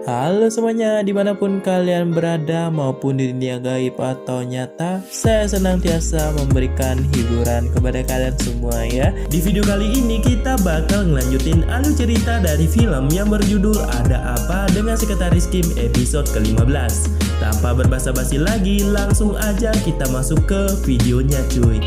Halo semuanya, dimanapun kalian berada maupun di dunia gaib atau nyata, saya senantiasa memberikan hiburan kepada kalian semua ya. Di video kali ini kita bakal ngelanjutin alur cerita dari film yang berjudul Ada Apa dengan Sekretaris Kim episode ke-15. Tanpa berbasa-basi lagi, langsung aja kita masuk ke videonya cuy.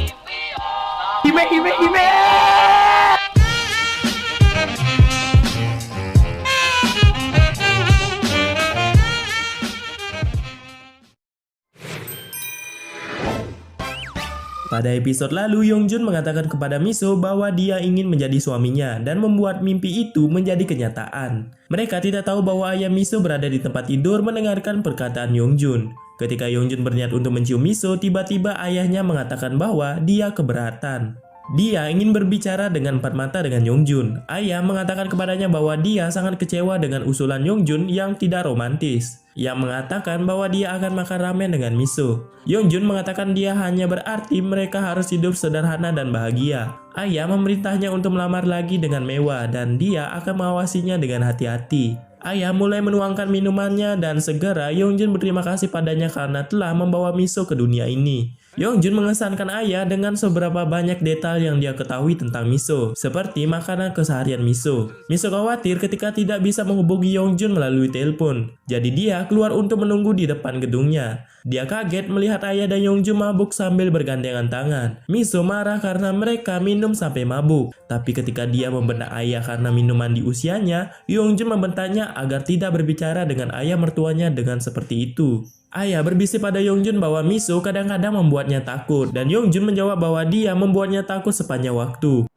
Pada episode lalu, Yongjun mengatakan kepada Miso bahwa dia ingin menjadi suaminya dan membuat mimpi itu menjadi kenyataan. Mereka tidak tahu bahwa ayah Miso berada di tempat tidur mendengarkan perkataan Yongjun. Ketika Yongjun berniat untuk mencium Miso, tiba-tiba ayahnya mengatakan bahwa dia keberatan. Dia ingin berbicara dengan empat mata dengan Yongjun. Ayah mengatakan kepadanya bahwa dia sangat kecewa dengan usulan Yongjun yang tidak romantis. Yang mengatakan bahwa dia akan makan ramen dengan Miso. Yongjun mengatakan dia hanya berarti mereka harus hidup sederhana dan bahagia. Ayah memerintahnya untuk melamar lagi dengan mewah dan dia akan mengawasinya dengan hati-hati. Ayah mulai menuangkan minumannya dan segera Yongjun berterima kasih padanya karena telah membawa Miso ke dunia ini. Yongjun mengesankan ayah dengan seberapa banyak detail yang dia ketahui tentang Miso, seperti makanan keseharian Miso. Miso khawatir ketika tidak bisa menghubungi Yongjun melalui telepon, jadi dia keluar untuk menunggu di depan gedungnya. Dia kaget melihat ayah dan Yongjun mabuk sambil bergandengan tangan. Miso marah karena mereka minum sampai mabuk, tapi ketika dia membentak ayah karena minuman di usianya, Yongjun membentaknya agar tidak berbicara dengan ayah mertuanya dengan seperti itu. Ayah berbisik pada Yongjun bahwa Miso kadang-kadang membuatnya takut dan Yongjun menjawab bahwa dia membuatnya takut sepanjang waktu.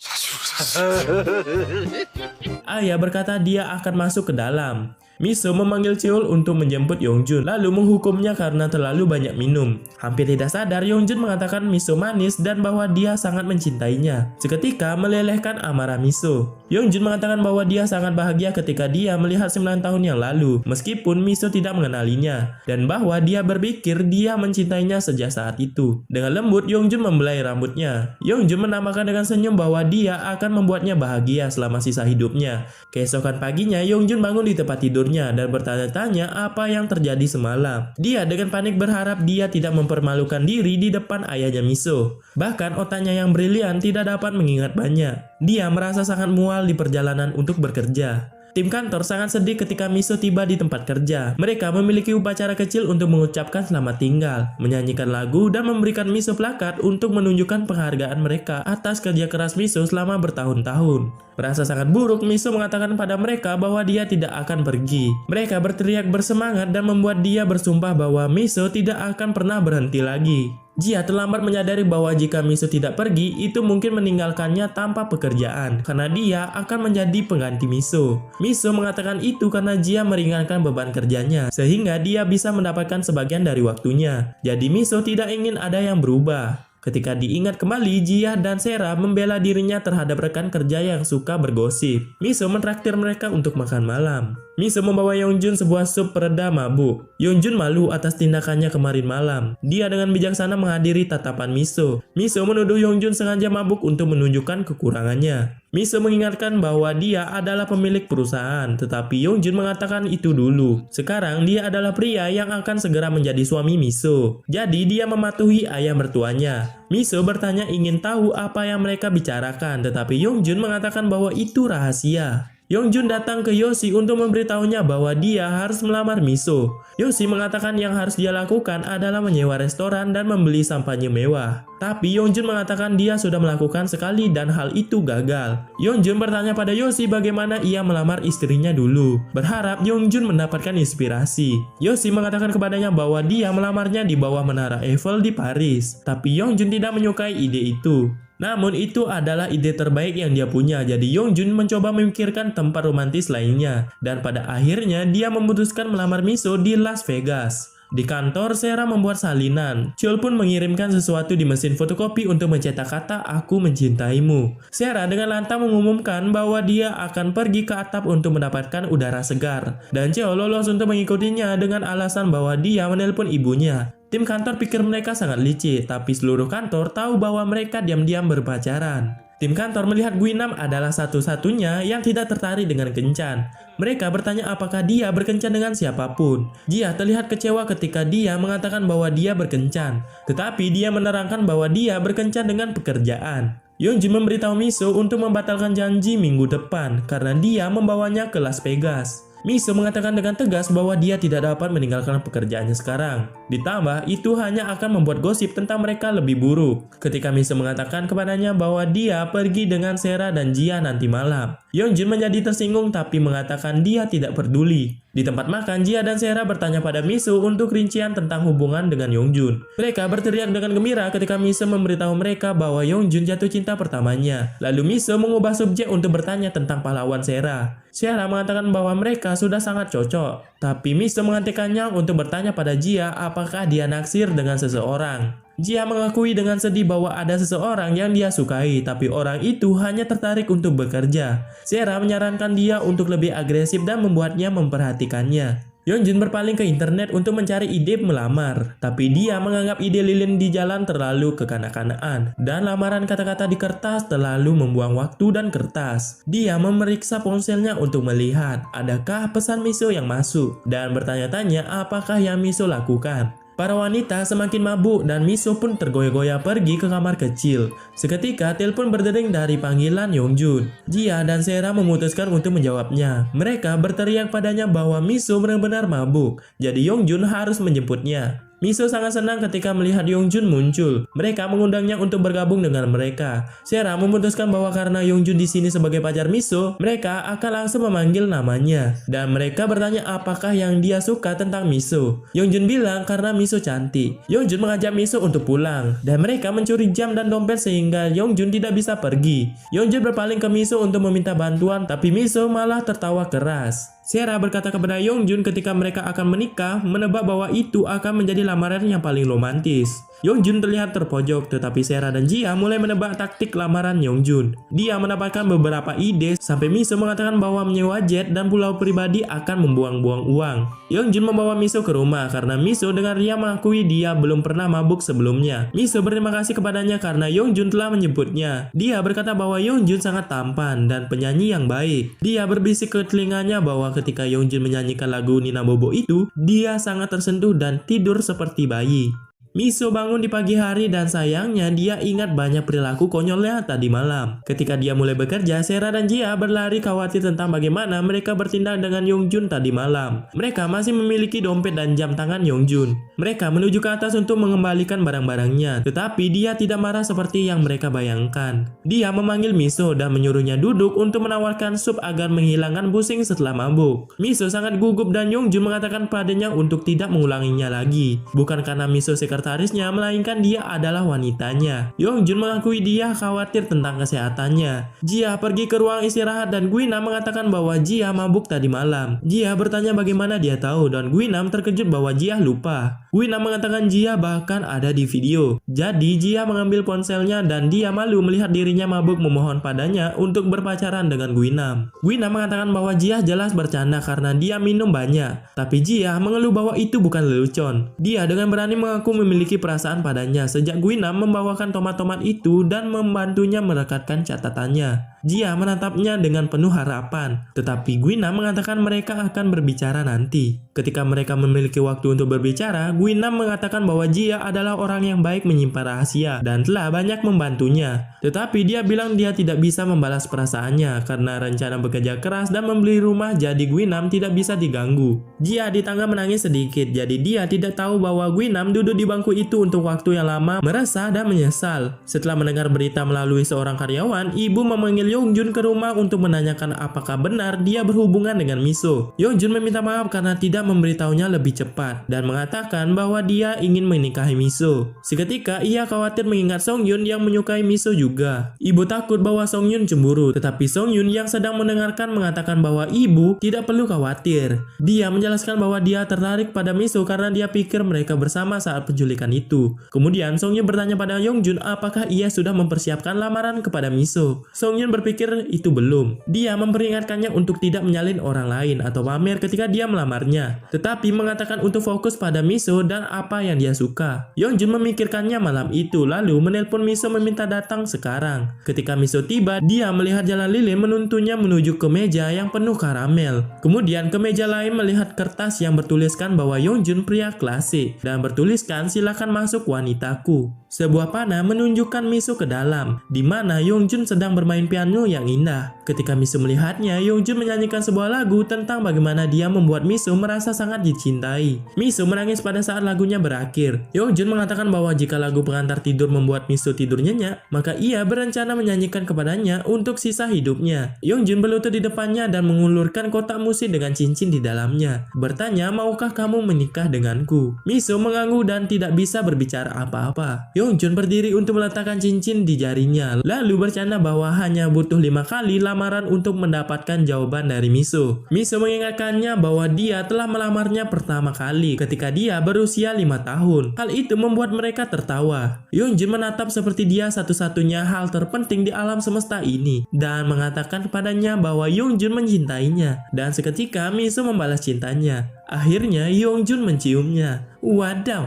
Ayah berkata dia akan masuk ke dalam. Miso memanggil Cheol untuk menjemput Yongjun, lalu menghukumnya karena terlalu banyak minum. Hampir tidak sadar, Yongjun mengatakan Miso manis dan bahwa dia sangat mencintainya. Seketika melelehkan amarah Miso. Yongjun mengatakan bahwa dia sangat bahagia ketika dia melihat 9 tahun yang lalu, meskipun Miso tidak mengenalinya, dan bahwa dia berpikir dia mencintainya sejak saat itu. Dengan lembut, Yongjun membelai rambutnya. Yongjun menambahkan dengan senyum bahwa dia akan membuatnya bahagia selama sisa hidupnya. Keesokan paginya, Yongjun bangun di tempat tidur dan bertanya-tanya apa yang terjadi semalam. Dia dengan panik berharap dia tidak mempermalukan diri di depan ayahnya Miso. Bahkan otaknya yang brilian tidak dapat mengingat banyak. Dia merasa sangat mual di perjalanan untuk bekerja. Tim kantor sangat sedih ketika Miso tiba di tempat kerja. Mereka memiliki upacara kecil untuk mengucapkan selamat tinggal, menyanyikan lagu, dan memberikan Miso plakat untuk menunjukkan penghargaan mereka atas kerja keras Miso selama bertahun-tahun. Merasa sangat buruk, Miso mengatakan pada mereka bahwa dia tidak akan pergi. Mereka berteriak bersemangat dan membuat dia bersumpah bahwa Miso tidak akan pernah berhenti lagi. Jia terlambat menyadari bahwa jika Miso tidak pergi, itu mungkin meninggalkannya tanpa pekerjaan, karena dia akan menjadi pengganti Miso. Miso mengatakan itu karena Jia meringankan beban kerjanya, sehingga dia bisa mendapatkan sebagian dari waktunya. Jadi Miso tidak ingin ada yang berubah. Ketika diingat kembali, Jia dan Sera membela dirinya terhadap rekan kerja yang suka bergosip. Miso mentraktir mereka untuk makan malam. Miso membawa Yongjun sebuah sup pereda mabuk. Yongjun malu atas tindakannya kemarin malam. Dia dengan bijaksana menghadiri tatapan Miso. Miso menuduh Yongjun sengaja mabuk untuk menunjukkan kekurangannya. Miso mengingatkan bahwa dia adalah pemilik perusahaan, tetapi Yongjun mengatakan itu dulu. Sekarang dia adalah pria yang akan segera menjadi suami Miso. Jadi dia mematuhi ayah mertuanya. Miso bertanya ingin tahu apa yang mereka bicarakan, tetapi Yongjun mengatakan bahwa itu rahasia. Yongjun datang ke Yoshi untuk memberitahunya bahwa dia harus melamar Miso. Yoshi mengatakan yang harus dia lakukan adalah menyewa restoran dan membeli sampahnya mewah. Tapi Yongjun mengatakan dia sudah melakukan sekali dan hal itu gagal. Yongjun bertanya pada Yoshi bagaimana ia melamar istrinya dulu, berharap Yongjun mendapatkan inspirasi. Yoshi mengatakan kepadanya bahwa dia melamarnya di bawah menara Eiffel di Paris. Tapi Yongjun tidak menyukai ide itu. Namun itu adalah ide terbaik yang dia punya, jadi Yongjun mencoba memikirkan tempat romantis lainnya. Dan pada akhirnya dia memutuskan melamar Miso di Las Vegas. Di kantor, Sera membuat salinan. Cheol pun mengirimkan sesuatu di mesin fotokopi untuk mencetak kata "Aku mencintaimu". Sera dengan lantang mengumumkan bahwa dia akan pergi ke atap untuk mendapatkan udara segar. Dan Cheol lolos untuk mengikutinya dengan alasan bahwa dia menelpon ibunya. Tim kantor pikir mereka sangat licik, tapi seluruh kantor tahu bahwa mereka diam-diam berpacaran. Tim kantor melihat Guinam adalah satu-satunya yang tidak tertarik dengan kencan. Mereka bertanya apakah dia berkencan dengan siapapun. Jia terlihat kecewa ketika dia mengatakan bahwa dia berkencan, tetapi dia menerangkan bahwa dia berkencan dengan pekerjaan. Yeonjun memberitahu Miso untuk membatalkan janji minggu depan karena dia membawanya ke Las Vegas. Miso mengatakan dengan tegas bahwa dia tidak dapat meninggalkan pekerjaannya sekarang. Ditambah, itu hanya akan membuat gosip tentang mereka lebih buruk. Ketika Miso mengatakan kepadanya bahwa dia pergi dengan Sera dan Jia nanti malam, Yeonjun menjadi tersinggung tapi mengatakan dia tidak peduli. Di tempat makan, Jia dan Sera bertanya pada Miso untuk rincian tentang hubungan dengan Yeonjun. Mereka berteriak dengan gembira ketika Miso memberitahu mereka bahwa Yeonjun jatuh cinta pertamanya. Lalu Miso mengubah subjek untuk bertanya tentang pahlawan Sera. Sera mengatakan bahwa mereka sudah sangat cocok, tapi Miso menghentikannya untuk bertanya pada Jia apakah dia naksir dengan seseorang. Jia mengakui dengan sedih bahwa ada seseorang yang dia sukai, tapi orang itu hanya tertarik untuk bekerja. Sera menyarankan dia untuk lebih agresif dan membuatnya memperhatikannya. Yeonjun berpaling ke internet untuk mencari ide melamar, tapi dia menganggap ide lilin di jalan terlalu kekanak-kanakan, dan lamaran kata-kata di kertas terlalu membuang waktu dan kertas. Dia memeriksa ponselnya untuk melihat adakah pesan Miso yang masuk, dan bertanya-tanya apakah yang Miso lakukan. Para wanita semakin mabuk dan Miso pun tergoyah-goyah pergi ke kamar kecil. Seketika telepon berdering dari panggilan Yeonjun. Jia dan Sera memutuskan untuk menjawabnya. Mereka berteriak padanya bahwa Miso benar-benar mabuk, jadi Yeonjun harus menjemputnya. Miso sangat senang ketika melihat Yeonjun muncul. Mereka mengundangnya untuk bergabung dengan mereka. Sera memutuskan bahwa karena Yeonjun di sini sebagai pacar Miso, mereka akan langsung memanggil namanya. Dan mereka bertanya apakah yang dia suka tentang Miso. Yeonjun bilang karena Miso cantik. Yeonjun mengajak Miso untuk pulang, dan mereka mencuri jam dan dompet sehingga Yeonjun tidak bisa pergi. Yeonjun berpaling ke Miso untuk meminta bantuan, tapi Miso malah tertawa keras. Sera berkata kepada Yeonjun ketika mereka akan menikah, menebak bahwa itu akan menjadi lamaran yang paling romantis. Yeonjun terlihat terpojok, tetapi Sera dan Jia mulai menebak taktik lamaran Yeonjun. Dia mendapatkan beberapa ide sampai Miso mengatakan bahwa menyewa jet dan pulau pribadi akan membuang-buang uang. Yeonjun membawa Miso ke rumah karena Miso dengan ria mengakui dia belum pernah mabuk sebelumnya. Miso berterima kasih kepadanya karena Yeonjun telah menyebutnya. Dia berkata bahwa Yeonjun sangat tampan dan penyanyi yang baik. Dia berbisik ke telinganya bahwa ketika Yeonjun menyanyikan lagu Nina Bobo itu, dia sangat tersentuh dan tidur seperti bayi. Miso bangun di pagi hari dan sayangnya dia ingat banyak perilaku konyolnya tadi malam. Ketika dia mulai bekerja, Sera dan Jia berlari khawatir tentang bagaimana mereka bertindak dengan Yeonjun tadi malam. Mereka masih memiliki dompet dan jam tangan Yeonjun. Mereka menuju ke atas untuk mengembalikan barang-barangnya, tetapi dia tidak marah seperti yang mereka bayangkan. Dia memanggil Miso dan menyuruhnya duduk untuk menawarkan sup agar menghilangkan pusing setelah mabuk. Miso sangat gugup dan Yeonjun mengatakan padanya untuk tidak mengulanginya lagi. Bukan karena Miso sekretarisnya, melainkan dia adalah wanitanya. Yeonjun mengakui dia khawatir tentang kesehatannya. Jia pergi ke ruang istirahat dan Guinam mengatakan bahwa Jia mabuk tadi malam. Jia bertanya bagaimana dia tahu dan Guinam terkejut bahwa Jia lupa. Guinam mengatakan Jia bahkan ada di video. Jadi Jia mengambil ponselnya dan dia malu melihat dirinya mabuk memohon padanya untuk berpacaran dengan Guinam. Guinam mengatakan bahwa Jia jelas bercanda karena dia minum banyak. Tapi Jia mengeluh bahwa itu bukan lelucon. Dia dengan berani mengaku memiliki perasaan padanya sejak Guinam membawakan tomat-tomat itu dan membantunya merekatkan catatannya. Jia menatapnya dengan penuh harapan, tetapi Guinam mengatakan mereka akan berbicara nanti. Ketika mereka memiliki waktu untuk berbicara, Guinam mengatakan bahwa Jia adalah orang yang baik menyimpan rahasia dan telah banyak membantunya. Tetapi dia bilang dia tidak bisa membalas perasaannya karena rencana bekerja keras dan membeli rumah, jadi Guinam tidak bisa diganggu. Jia di tangga menangis sedikit, jadi dia tidak tahu bahwa Guinam duduk di bangku itu untuk waktu yang lama, meresah dan menyesal. Setelah mendengar berita melalui seorang karyawan, ibu memanggil Yeonjun ke rumah untuk menanyakan apakah benar dia berhubungan dengan Miso. Yeonjun meminta maaf karena tidak memberitahunya lebih cepat dan mengatakan bahwa dia ingin menikahi Miso. Seketika ia khawatir mengingat Songyun yang menyukai Miso juga. Ibu takut bahwa Songyun cemburu, tetapi Songyun yang sedang mendengarkan mengatakan bahwa ibu tidak perlu khawatir. Dia menjelaskan bahwa dia tertarik pada Miso karena dia pikir mereka bersama saat penculikan itu. Kemudian Songyun bertanya pada Yeonjun apakah ia sudah mempersiapkan lamaran kepada Miso. Songyun berpikir itu belum. Dia memperingatkannya untuk tidak menyalin orang lain atau pamer ketika dia melamarnya, tetapi mengatakan untuk fokus pada Miso dan apa yang dia suka. Yongjun memikirkannya malam itu, lalu menelpon Miso meminta datang sekarang. Ketika Miso tiba, dia melihat jalan lilin menuntunnya menuju ke meja yang penuh karamel. Kemudian ke meja lain melihat kertas yang bertuliskan bahwa Yongjun pria klasik dan bertuliskan silakan masuk wanitaku. Sebuah panah menunjukkan Miso ke dalam, di mana Yongjun sedang bermain piano yang indah. Ketika Miso melihatnya, Yongjun menyanyikan sebuah lagu tentang bagaimana dia membuat Miso merasa sangat dicintai. Miso menangis pada saat lagunya berakhir. Yongjun mengatakan bahwa jika lagu pengantar tidur membuat Miso tidur nyenyak, maka ia berencana menyanyikan kepadanya untuk sisa hidupnya. Yongjun berlutut di depannya dan mengulurkan kotak musik dengan cincin di dalamnya, bertanya, maukah kamu menikah denganku? Miso mengangguk dan tidak bisa berbicara apa-apa. Yongjun berdiri untuk meletakkan cincin di jarinya, lalu bercanda bahwa hanya butuh 5 kali lamaran untuk mendapatkan jawaban dari Miso. Miso mengingatkannya bahwa dia telah melamarnya pertama kali ketika dia berusia 5 tahun. Hal itu membuat mereka tertawa. Yongjun menatap seperti dia satu-satunya hal terpenting di alam semesta ini dan mengatakan kepadanya bahwa Yongjun mencintainya, dan seketika Miso membalas cintanya. Akhirnya Yongjun menciumnya. Wadaw.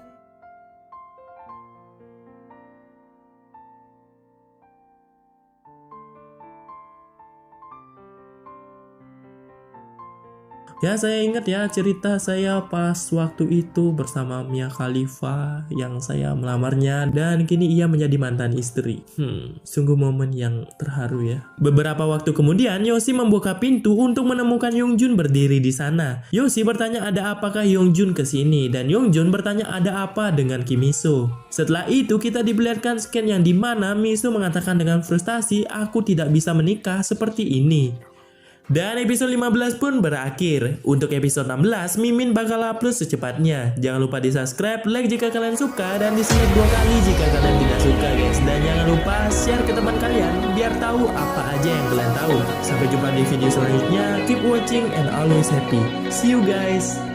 Ya, saya ingat ya cerita saya pas waktu itu bersama Mia Khalifa yang saya melamarnya dan kini ia menjadi mantan istri. Sungguh momen yang terharu ya. Beberapa waktu kemudian Yoshi membuka pintu untuk menemukan Yongjun berdiri di sana. Yoshi bertanya ada apakah Yongjun kesini, dan Yongjun bertanya ada apa dengan Kim Miso. Setelah itu kita diperlihatkan scan yang dimana Miso mengatakan dengan frustasi, aku tidak bisa menikah seperti ini. Dan episode 15 pun berakhir. Untuk episode 16, Mimin bakal upload secepatnya. Jangan lupa di subscribe, like jika kalian suka, dan dislike 2 kali jika kalian tidak suka guys. Dan jangan lupa share ke teman kalian biar tahu apa aja yang kalian tahu. Sampai jumpa di video selanjutnya. Keep watching and always happy. See you guys.